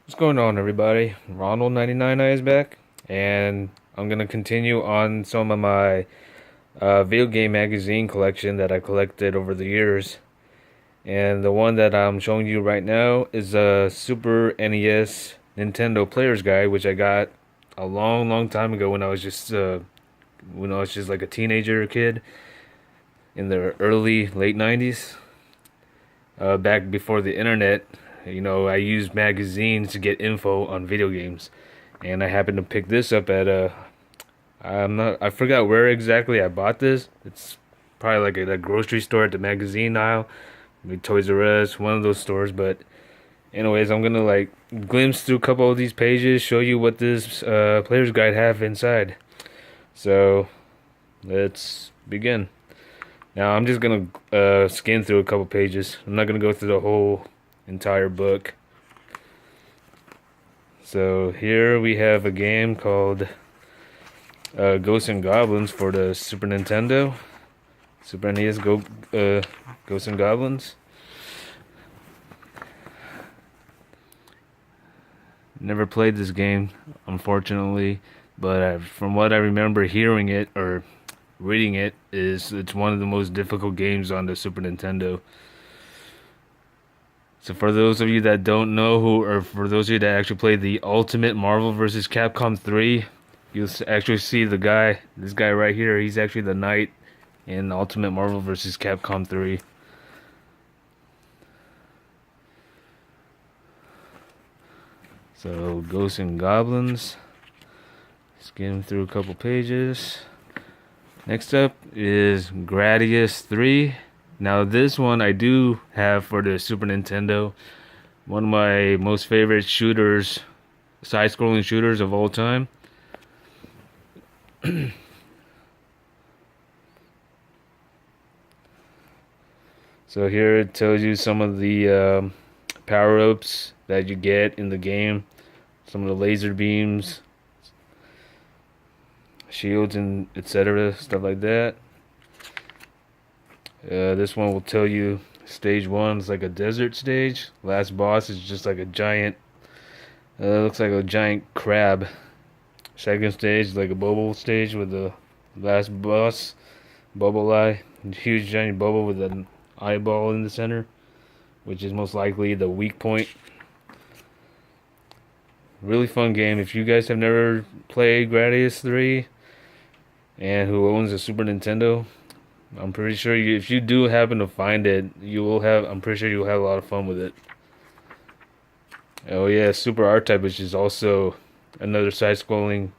What's going on, everybody? Ronald99 is back, and I'm gonna continue on some of my video game magazine collection that I collected over the years. And the one that I'm showing you right now is a Super NES Nintendo Player's Guide, which I got a long, long time ago when I was just like a teenager kid in the early late 90s, back before the internet. I used magazines to get info on video games, and I happened to pick this up at I forgot where exactly I bought this. It's probably like at a grocery store at the magazine aisle, maybe Toys R Us, one of those stores. But anyways, I'm gonna like glimpse through a couple of these pages, show you what this player's guide have inside. So let's begin. Now I'm just gonna skim through a couple pages. I'm not gonna go through the whole entire book. So here we have a game called Ghosts and Goblins for the Super Nintendo. Super NES Ghosts and Goblins. Never played this game, unfortunately, but from what I remember hearing it or reading it, it's one of the most difficult games on the Super Nintendo. So for those of you that don't know or for those of you that actually played the Ultimate Marvel vs. Capcom 3, you'll actually see this guy right here. He's actually the knight in Ultimate Marvel vs. Capcom 3. So Ghosts and Goblins. Skim through a couple pages. Next up is Gradius 3. Now this one I do have for the Super Nintendo. One of my most favorite shooters, side-scrolling shooters of all time. So here it tells you some of the power-ups that you get in the game. Some of the laser beams, shields, and etc. Stuff like that. This one will tell you stage 1 is like a desert stage. Last boss is just like a giant, looks like a giant crab. Second stage like a bubble stage with the last boss, bubble eye, huge giant bubble with an eyeball in the center, which is most likely the weak point. Really fun game. If you guys have never played Gradius 3 and who owns a Super Nintendo, I'm pretty sure if you do happen to find it, I'm pretty sure you'll have a lot of fun with it. Oh yeah, Super R-Type, which is also another side-scrolling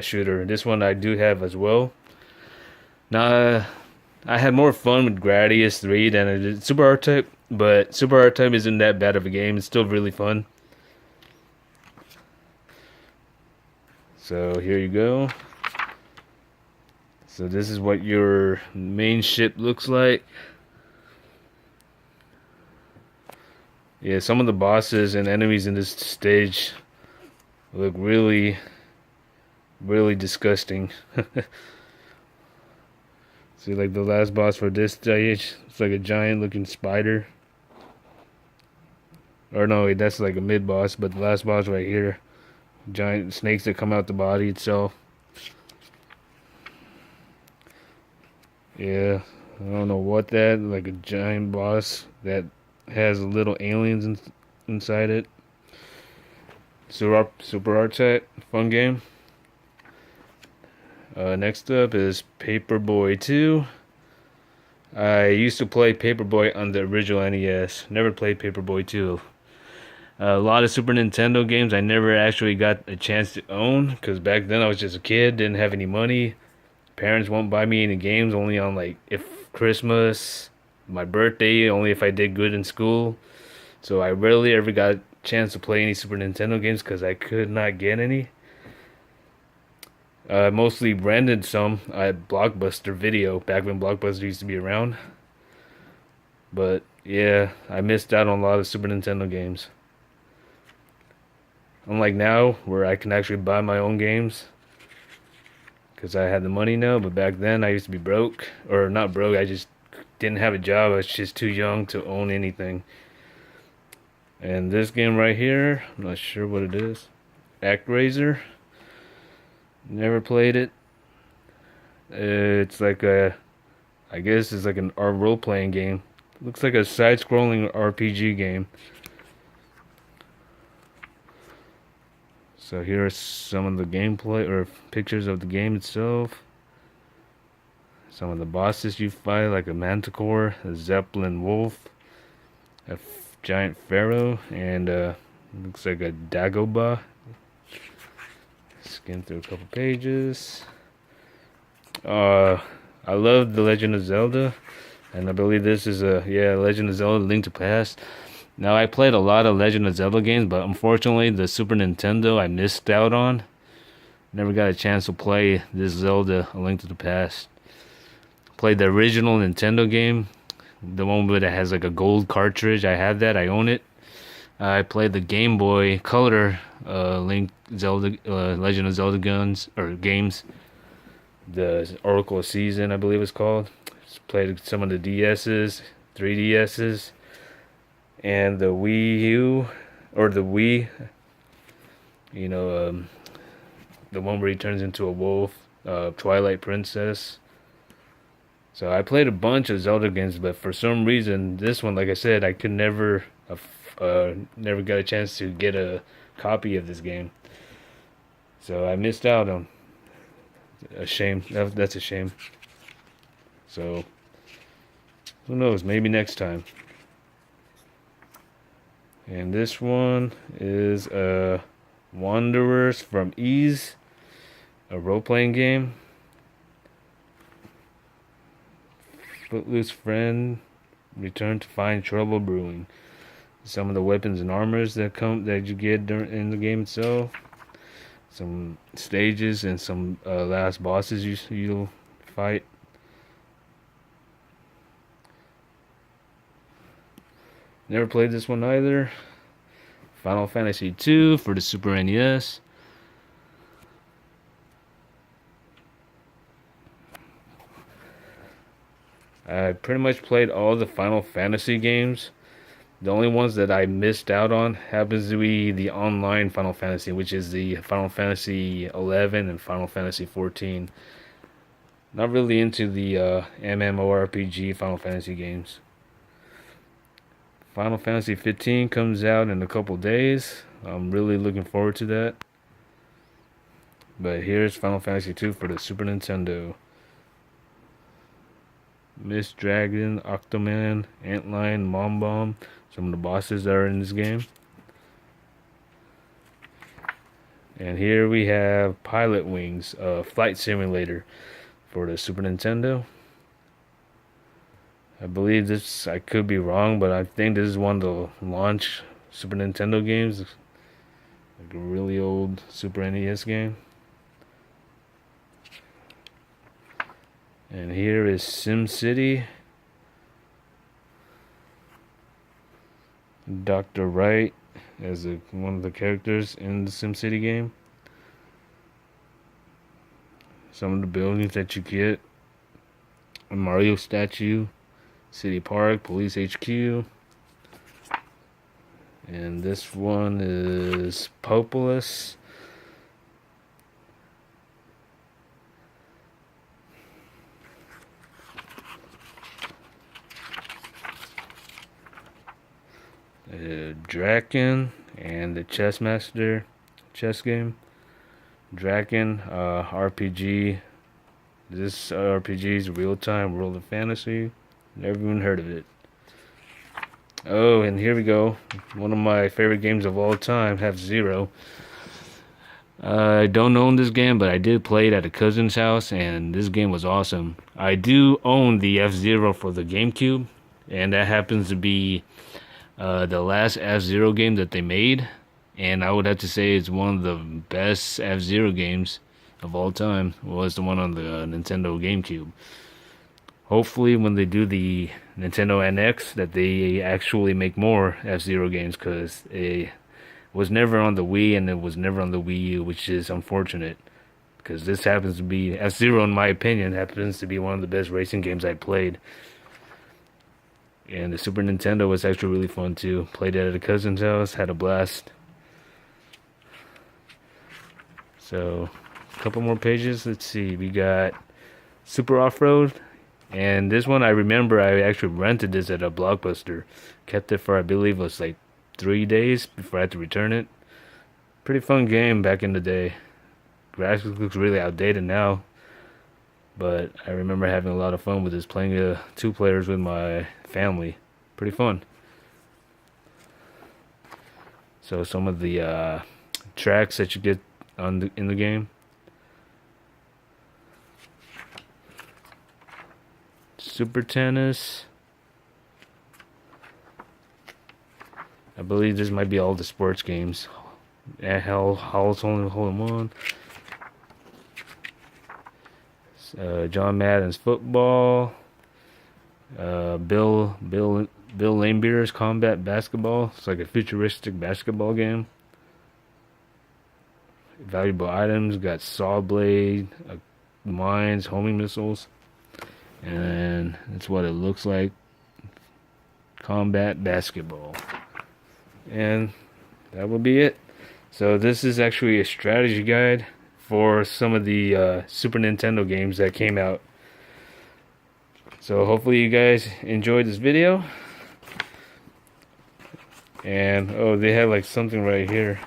shooter. This one I do have as well. Now, I had more fun with Gradius 3 than I did Super R-Type, but Super R-Type isn't that bad of a game. It's still really fun. So here you go. So this is what your main ship looks like. Yeah, some of the bosses and enemies in this stage look really, really disgusting. See, like the last boss for this stage, it's like a giant looking spider. Or no, wait, that's like a mid boss, but the last boss right here, giant snakes that come out the body itself. Yeah, I don't know what that, like a giant boss that has little aliens inside it. Super Art Set, fun game. Next up is Paperboy 2. I used to play Paperboy on the original NES. Never played Paperboy 2. A lot of Super Nintendo games I never actually got a chance to own because back then I was just a kid, didn't have any money. Parents won't buy me any games, only on like if Christmas, my birthday, only if I did good in school. So I rarely ever got a chance to play any Super Nintendo games because I could not get any. Mostly rented some at Blockbuster Video back when Blockbuster used to be around. But yeah, I missed out on a lot of Super Nintendo games. Unlike now, where I can actually buy my own games because I had the money now. But back then, I used to be broke, or not broke. I just didn't have a job. I was just too young to own anything. And this game right here, I'm not sure what it is. ActRaiser. Never played it. It's like I guess it's like an role-playing game. Looks like a side-scrolling RPG game. So here are some of the gameplay or pictures of the game itself. Some of the bosses you fight, like a manticore, a zeppelin wolf, a giant pharaoh, and looks like a Dagobah. Skim through a couple pages. I love The Legend of Zelda, and I believe this is Legend of Zelda: Link to Past. Now I played a lot of Legend of Zelda games, but unfortunately the Super Nintendo I missed out on. Never got a chance to play this Zelda: A Link to the Past. Played the original Nintendo game, the one that has like a gold cartridge. I have that. I own it. I played the Game Boy Color Legend of Zelda games. The Oracle of Season, I believe it's called. Just played some of the DS's, 3DS's, and the Wii U, or the Wii. You know, the one where he turns into a wolf, Twilight Princess. So I played a bunch of Zelda games, but for some reason, this one, like I said, I could never got a chance to get a copy of this game. So I missed out on. A shame. That's a shame. So who knows? Maybe next time. And this one is Wanderers from Ease, a role-playing game. Footloose friend return to find trouble brewing. Some of the weapons and armors that you get in the game itself. Some stages and some last bosses you'll fight. Never played this one either. Final Fantasy II for the Super NES. I pretty much played all the Final Fantasy games. The only ones that I missed out on happens to be the online Final Fantasy, which is the Final Fantasy 11 and Final Fantasy 14. Not really into the MMORPG Final Fantasy games. Final Fantasy 15 comes out in a couple days. I'm really looking forward to that. But here's Final Fantasy 2 for the Super Nintendo. Miss Dragon, Octoman, Antlion, Mom Bomb. Some of the bosses that are in this game. And here we have Pilot Wings, a flight simulator for the Super Nintendo. I believe this, I could be wrong, but I think this is one of the launch Super Nintendo games. Like a really old Super NES game. And here is Sim City. Dr. Wright as one of the characters in the Sim City game. Some of the buildings that you get. A Mario statue. City Park, Police HQ. And this one is Populous. Draken and the Chess Master chess game. Draken RPG. This RPG is real-time World of Fantasy. Never even heard of it. Oh, and here we go. One of my favorite games of all time, F-Zero. I don't own this game, but I did play it at a cousin's house, and this game was awesome. I do own the F-Zero for the GameCube, and that happens to be the last F-Zero game that they made, and I would have to say it's one of the best F-Zero games of all time. Was the one on the Nintendo GameCube. Hopefully when they do the Nintendo NX that they actually make more F-Zero games, because it was never on the Wii and it was never on the Wii U, which is unfortunate, because this happens to be, F-Zero in my opinion, happens to be one of the best racing games I played. And the Super Nintendo was actually really fun too. Played it at a cousin's house, had a blast. So, a couple more pages. Let's see. We got Super Off-Road. And this one, I remember I actually rented this at a Blockbuster. Kept it for, I believe, it was like 3 days before I had to return it. Pretty fun game back in the day. Graphics looks really outdated now. But I remember having a lot of fun with this, playing 2 players with my family. Pretty fun. So some of the tracks that you get in the game. Super Tennis. I believe this might be all the sports games. Howl's Only Hole-in-One. John Madden's football. Bill Laimbeer's combat basketball. It's like a futuristic basketball game. Valuable items. Got saw blade, mines, homing missiles. And that's what it looks like. Combat basketball. And that will be it. So this is actually a strategy guide for some of the Super Nintendo games that came out. So hopefully you guys enjoyed this video. And oh, they have like something right here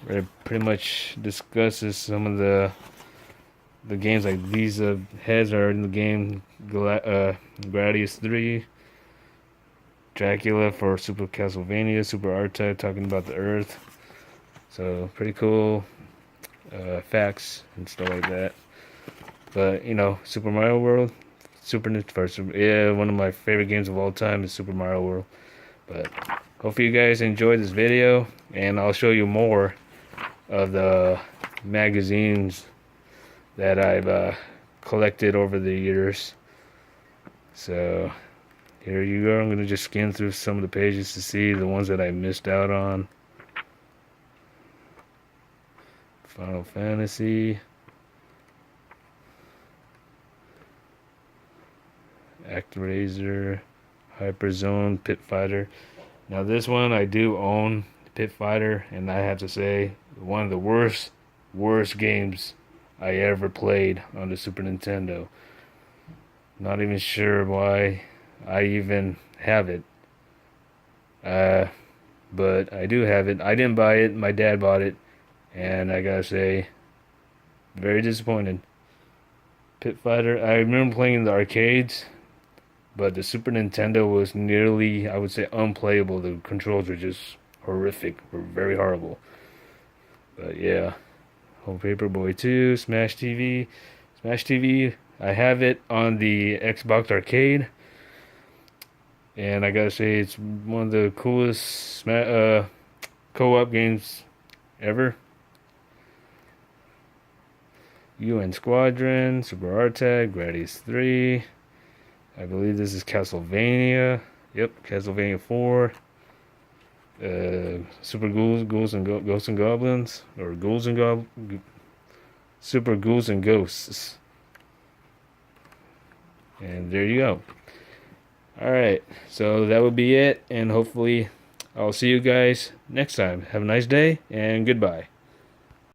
where it pretty much discusses some of the games. Like these heads are in the game. Gradius 3, Dracula for Super Castlevania, Super R-Type talking about the Earth. So pretty cool facts and stuff like that. But you know, Super Mario World, one of my favorite games of all time is Super Mario World. But hopefully you guys enjoyed this video, and I'll show you more of the magazines that I've collected over the years. So here you go. I'm gonna just skim through some of the pages to see the ones that I missed out on. Final Fantasy, ActRaiser, Hyperzone, Pit Fighter. Now this one I do own, Pit Fighter, and I have to say one of the worst games I ever played on the Super Nintendo. Not even sure why I even have it. But I do have it. I didn't buy it, my dad bought it, and I gotta say, very disappointed. Pit Fighter, I remember playing in the arcades, but the Super Nintendo was nearly, I would say, unplayable. The controls were just horrific, were very horrible. But yeah, Home Paperboy 2, Smash TV. Smash TV, I have it on the Xbox Arcade, and I gotta say, it's one of the coolest co-op games ever. UN Squadron, Super R-Tag, Gradius 3. I believe this is Castlevania. Yep, Castlevania 4. Super Ghouls and Ghosts and Goblins, or Ghouls and Super Ghouls and Ghosts. And there you go. Alright, so that will be it, and hopefully I'll see you guys next time. Have a nice day, and goodbye.